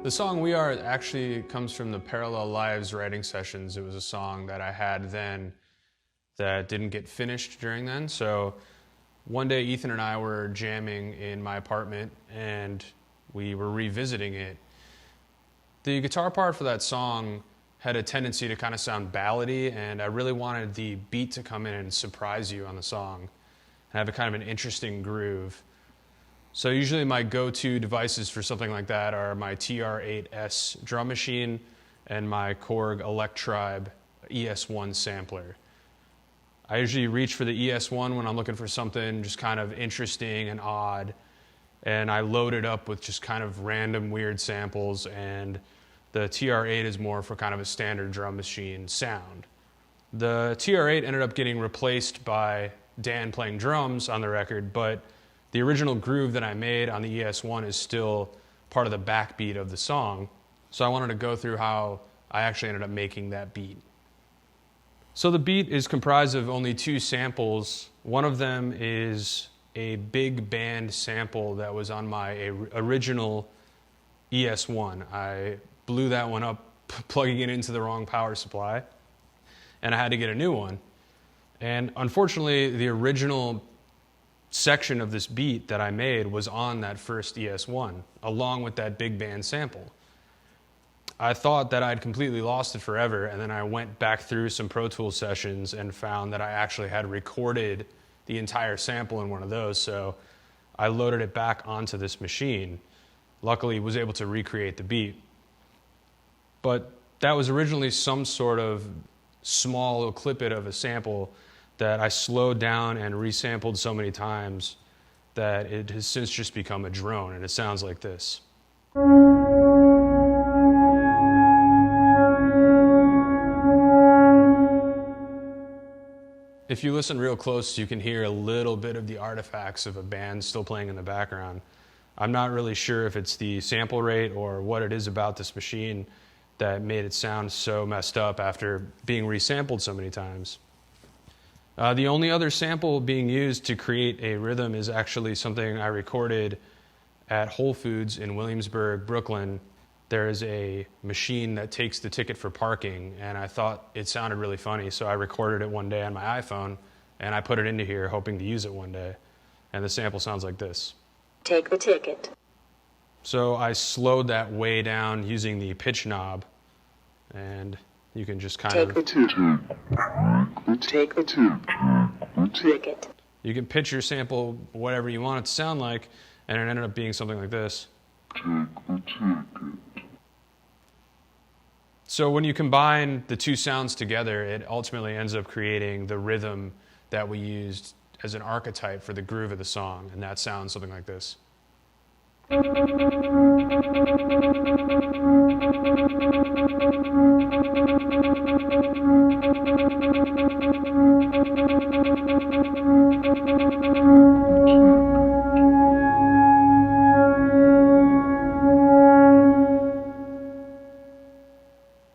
The song We Are actually comes from the Parallel Lives writing sessions. It was a song that I had then that didn't get finished during then. So one day Ethan and I were jamming in my apartment and we were revisiting it. The guitar part for that song had a tendency to kind of sound ballady, and I really wanted the beat to come in and surprise you on the song and have a kind of an interesting groove. So usually my go-to devices for something like that are my TR-8S drum machine and my Korg Electribe ES-1 sampler. I usually reach for the ES-1 when I'm looking for something just kind of interesting and odd, and I load it up with just kind of random weird samples, and the TR-8 is more for kind of a standard drum machine sound. The TR-8 ended up getting replaced by Dan playing drums on the record, but the original groove that I made on the ES-1 is still part of the backbeat of the song, so I wanted to go through how I actually ended up making that beat. So the beat is comprised of only two samples. One of them is a big band sample that was on my original ES-1. I blew that one up plugging it into the wrong power supply, and I had to get a new one. And unfortunately, the original section of this beat that I made was on that first ES-1, along with that big band sample. I thought that I'd completely lost it forever, and then I went back through some Pro Tools sessions and found that I actually had recorded the entire sample in one of those, so I loaded it back onto this machine. Luckily, was able to recreate the beat. But that was originally some sort of small little clip-it of a sample that I slowed down and resampled so many times that it has since just become a drone, and it sounds like this. If you listen real close, you can hear a little bit of the artifacts of a band still playing in the background. I'm not really sure if it's the sample rate or what it is about this machine that made it sound so messed up after being resampled so many times. The only other sample being used to create a rhythm is actually something I recorded at Whole Foods in Williamsburg, Brooklyn. There is a machine that takes the ticket for parking, and I thought it sounded really funny, so I recorded it one day on my iPhone, and I put it into here hoping to use it one day. And the sample sounds like this. Take the ticket. So I slowed that way down using the pitch knob, and you can just kind of... Take the ticket. You can pitch your sample whatever you want it to sound like, and it ended up being something like this. So when you combine the two sounds together, it ultimately ends up creating the rhythm that we used as an archetype for the groove of the song, and that sounds something like this.